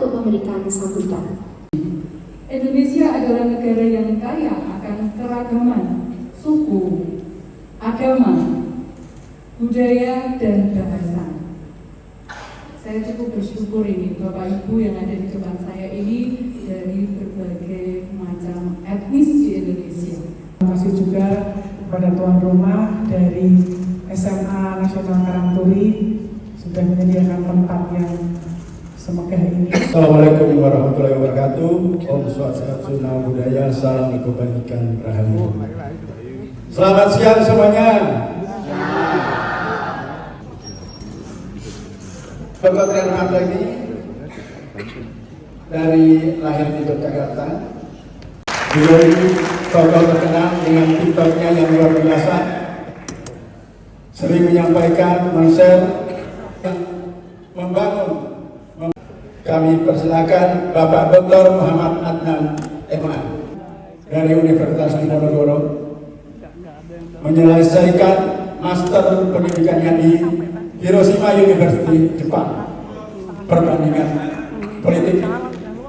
untuk memberikan sambutan. Indonesia adalah negara yang kaya akan keragaman suku, agama, budaya, dan bahasa. Saya cukup bersyukur ini Bapak Ibu yang ada di depan saya ini dari berbagai macam etnis di Indonesia. Terima kasih juga kepada tuan rumah dari SMA Nasional Karangturi sudah menyediakan tempat yang semegah ini. Assalamualaikum warahmatullahi wabarakatuh. Om Swastiastu, Namo Buddhaya, salam kebajikan rahayu. Selamat siang semuanya. Bapak terhormat lagi dari lahir di Yogyakarta. Beliau ini tokoh terkenal dengan tiktoknya yang luar biasa. Sering menyampaikan, men-share, membangun. Kami persilakan Bapak Dr. Muhammad Adnan MA dari Universitas Diponegoro menyelesaikan master pendidikannya di Hiroshima University, Jepang, perbandingan politik,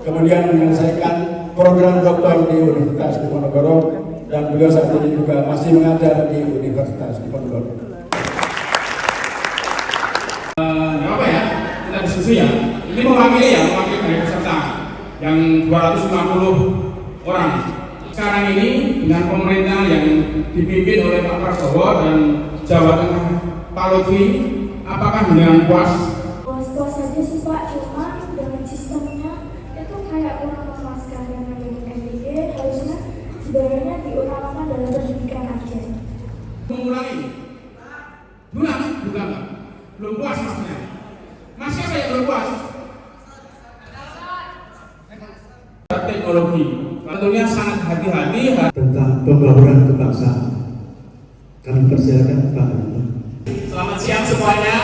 kemudian menyelesaikan program doktor di Universitas Diponegoro, dan beliau saat ini juga masih mengajar di Universitas Diponegoro. Apa ya? Kita diskusi ya. Ini mewakili dari peserta yang 250 orang. Sekarang ini dengan pemerintah yang dipimpin oleh Pak Prabowo dan Jawa Tengah Pak Lutfi, apakah dengan puas? Puas-puas saja sih Pak, cuma dengan sistemnya itu kayak kurang memuaskan. Dengan MBG harusnya sebenarnya diutamakan dalam pendidikan aja. Mengulangi, bukan, belum puas maksudnya. Masih apa yang belum puas? Teknologi, tentunya sangat hati-hati Tentang pembangunan kebangsaan. Kami persilakan Pak. Selamat siang semuanya.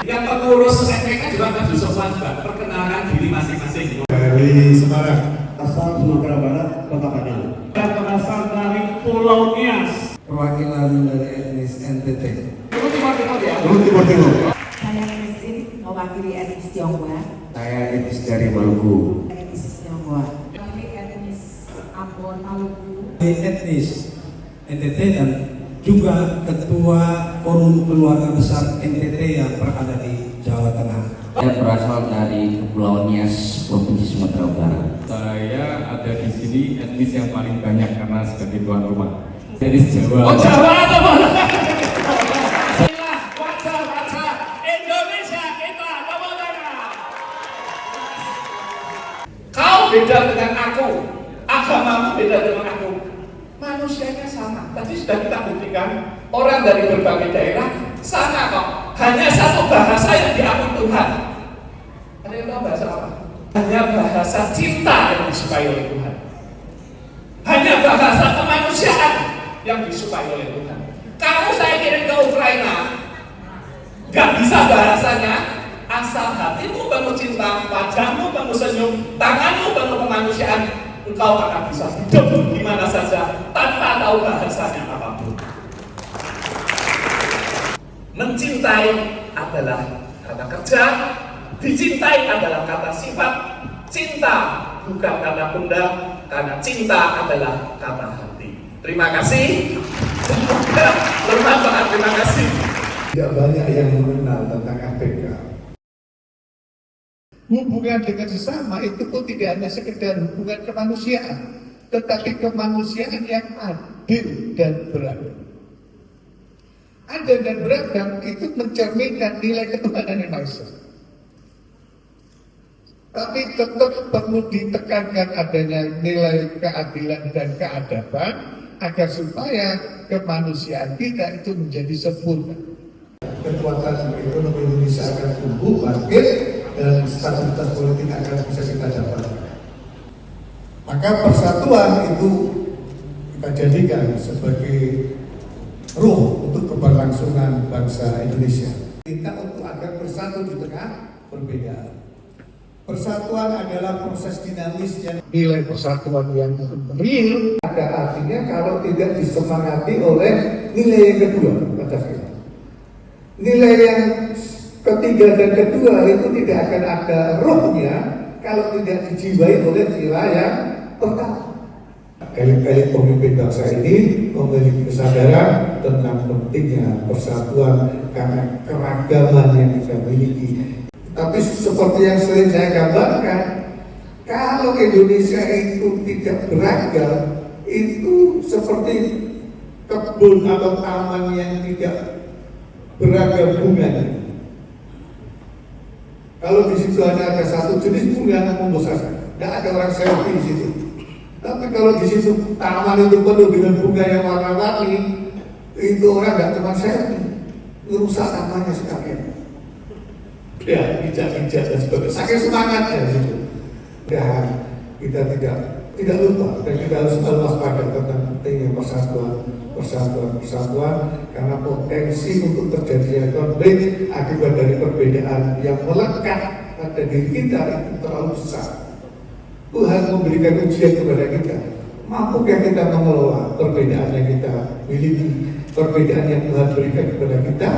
Yang pengurus SPK juga kan sopan juga perkenalkan diri masing-masing. Dari Semarang, asal Sumatera Barat, Kota Padang. Yang berasal dari Pulau Nias. Perwakilan dari etnis NTT. Dulu Timur ya. Timur. Saya Christine, mewakili etnis Tionghoa. Saya etnis dari Maluku. Etnis Tionghoa. Kami etnis Ambon, Maluku. Etnis NTT dan juga Ketua Forum Keluarga Besar NTT yang berada di Jawa Tengah. Saya berasal dari Kepulauan Nias, Provinsi Sumatera Utara. Saya ada di sini etnis yang paling banyak karena sebagai tuan rumah. Dari Jawa. Oh Jawa atau mana? Wajah Indonesia kita, tepuk tangan. Kau beda dengan aku, agamamu beda dengan aku. Manusianya sama. Tadi sudah kita buktikan orang dari berbagai daerah sama kok. Hanya satu bahasa yang diakui Tuhan. Ada yang tahu bahasa apa? Hanya bahasa cinta yang disukai oleh Tuhan. Hanya bahasa kemanusiaan yang disukai oleh Tuhan. Kamu saya kirim ke Ukraina, gak bisa bahasanya, asal hatimu penuh cinta, wajahmu penuh senyum, tanganmu penuh kemanusiaan, engkau akan bisa hidup di mana saja tanpa tahu bahasanya apapun. Mencintai adalah kata kerja, dicintai adalah kata sifat, cinta bukan kata benda, karena cinta adalah kata hati. Terima kasih. Bermanfaat, terima kasih. Tidak banyak yang mengenal tentang APK. Hubungan dengan sesama itu pun tidak hanya sekedar hubungan kemanusiaan, tetapi kemanusiaan yang adil dan beragam. Adil dan beragam itu mencerminkan nilai ketuhanan yang Maha Esa. Tapi tetap perlu ditekankan adanya nilai keadilan dan keadaban agar supaya kemanusiaan kita itu menjadi sempurna. Kekuatan ekonomi Indonesia akan tumbuh, bangkit, dan stabilitas politik akan bisa kita dapatkan. Maka persatuan itu kita jadikan sebagai ruh untuk keberlangsungan bangsa Indonesia. Kita untuk agar bersatu di tengah perbedaan. Persatuan adalah proses dinamis yang nilai persatuan yang real ada artinya kalau tidak disemangati oleh nilai yang kedua, Pancasila. Nilai yang ketiga dan kedua itu tidak akan ada rohnya kalau tidak dijiwai oleh sila yang pertama. Elit-elit pemimpin bangsa ini memiliki kesadaran tentang pentingnya persatuan karena keragaman yang kita miliki. Tapi seperti yang sering saya gambarkan, kalau Indonesia itu tidak beragam, itu seperti kebun atau taman yang tidak beragam bunganya. Kalau di situ hanya ada satu jenis bunga membosankan, tidak ada orang selfie di situ. Tapi kalau di situ taman itu penuh dengan bunga yang warna-warni, itu orang nggak cuma selfie, merusak tamannya sekalian. Ya, bijak-bijak dan sebagainya. Saking semangatnya gitu. Dan kita tidak lupa dan kita harus waspada tentang pentingnya persatuan karena potensi untuk terjadinya konflik akibat dari perbedaan yang melekat pada diri kita itu terlalu besar. Tuhan memberikan ujian kepada kita. Mampukah kita mengelola perbedaan yang kita miliki, perbedaan yang Tuhan berikan kepada kita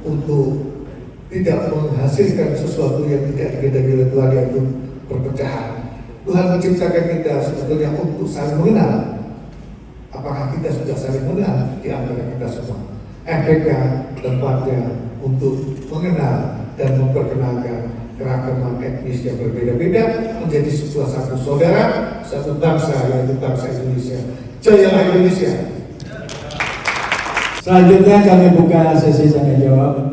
untuk tidak menghasilkan sesuatu yang tidak dikehendaki oleh Tuhan, yaitu perpecahan. Tuhan menciptakan kita sebetulnya untuk saling mengenal. Apakah kita sudah saling mengenal di antara kita semua? FPK tempatnya untuk mengenal dan memperkenalkan keragaman etnis yang berbeda-beda menjadi sebuah satu saudara, satu bangsa, yaitu bangsa Indonesia. Jaya Indonesia. Selanjutnya kami buka sesi tanya jawab.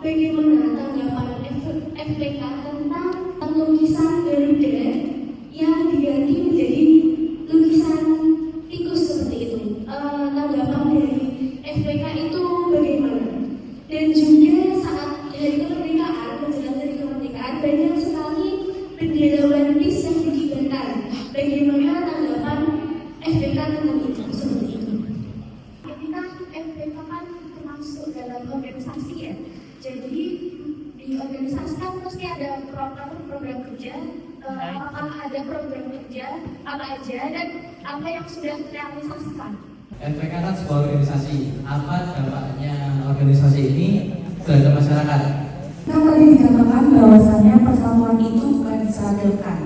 Bagaimana tanggapan FPK tentang lukisan Garuda yang diganti menjadi lukisan tikus seperti itu? Tanggapan dari FPK itu bagaimana? Dan juga saat hari kemerdekaan, menjelang hari kemerdekaan, banyak sekali bendera One Piece yang dikibarkan. Bagaimana tanggapan FPK tentang itu? Seperti itu. Ini kan FPK kan termasuk dalam organisasi ya. Jadi di organisasi kan pasti ada program kerja, apakah ada program kerja apa aja dan apa yang sudah direalisasikan? FPK kan sebuah organisasi, apa dampaknya organisasi ini terhadap masyarakat? Kan tadi dikatakan bahwasannya persatuan itu bukan disatukan,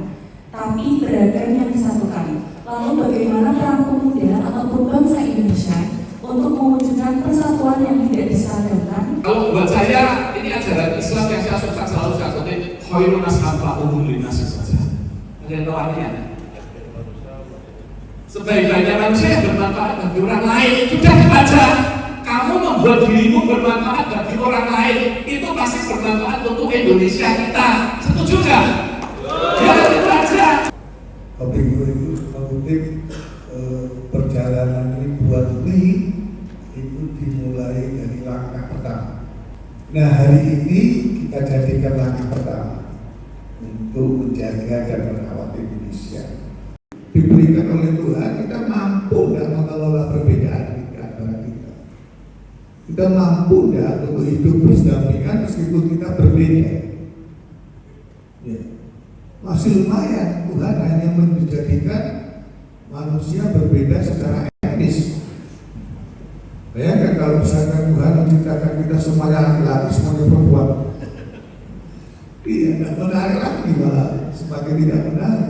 tapi beragam yang disatukan. Lalu bagaimana peran pemuda ataupun bangsa Indonesia untuk mewujudkan persatuan yang tidak disatukan? Kalau buat saya, ini ajaran Islam yang saya suka selalu saya kutip, khairun nas anfa'uhum linnas saja. Ada artinya. Sebaik-baiknya manusia yang bermanfaat bagi orang lain. Sudah dibaca, kamu membuat dirimu bermanfaat bagi orang lain, itu pasti bermanfaat untuk Indonesia kita. Setuju nggak? Ya, itu aja. Perjalanan ribuan mil itu dimulai dari langkah pertama. Nah, hari ini kita jadikan langkah pertama untuk menjaga dan merawat Indonesia. Diberikan oleh Tuhan, kita mampu dan mengelola perbedaan di antara kita. Kita mampu dan untuk hidup berdampingan meskipun kita berbeda. Ya. Masih lumayan, Tuhan hanya menjadikan manusia berbeda secara etnis. Bayangkan kalau misalkan Tuhan menciptakan kita semuanya laki-laki, semuanya perempuan. Iya, tidak menarik lagi, malah semakin tidak menarik.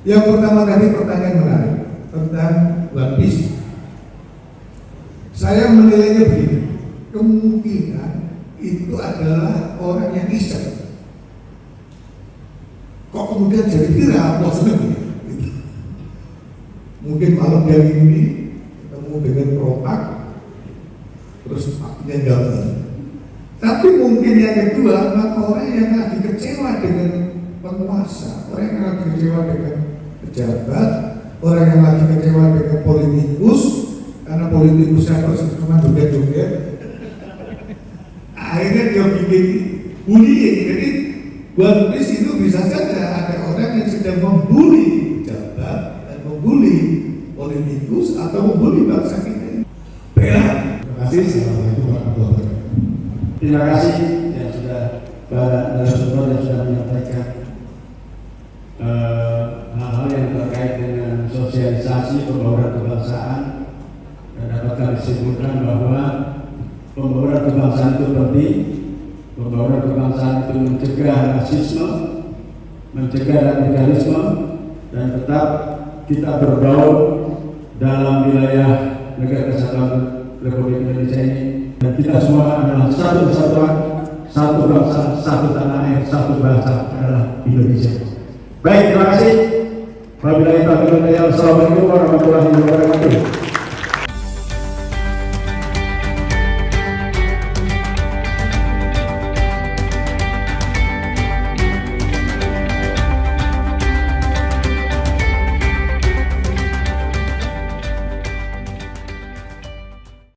Yang pertama tadi pertanyaan menarik tentang One Piece. Saya menilainya begini, kemungkinan itu adalah orang yang iseng. Kok kemudian jadi viral? Mungkin malam dia ini ketemu dengan perompak, terus apinya gambar. Tapi mungkin yang kedua, orang yang lagi kecewa dengan penguasa, orang yang lagi kecewa dengan pejabat, orang yang lagi kecewa dengan politikus, karena politikusnya terus cuma joget-joget. Akhirnya dia bikin bullying. Jadi One Piece itu bisa saja ada orang yang sedang membuli pejabat dan membuli politikus atau membuli bangsa kita. Terima kasih. Assalamualaikum warahmatullahi wabarakatuh. Terima kasih yang sudah narasumber yang sudah menyampaikan hal-hal yang terkait dengan sosialisasi pembauran kebangsaan simpulkan bahwa pembangunan kebangsaan itu penting. Pembangunan kebangsaan itu mencegah rasisme, mencegah radikalisme, dan tetap kita bergaul dalam wilayah negara kesatuan Republik Indonesia ini. Dan kita semua adalah satu kesatuan, satu bangsa, satu tanah air, satu bahasa adalah Indonesia. Baik, terima kasih. Wabillahi taufiq wal hidayah. Wassalamualaikum warahmatullahi wabarakatuh.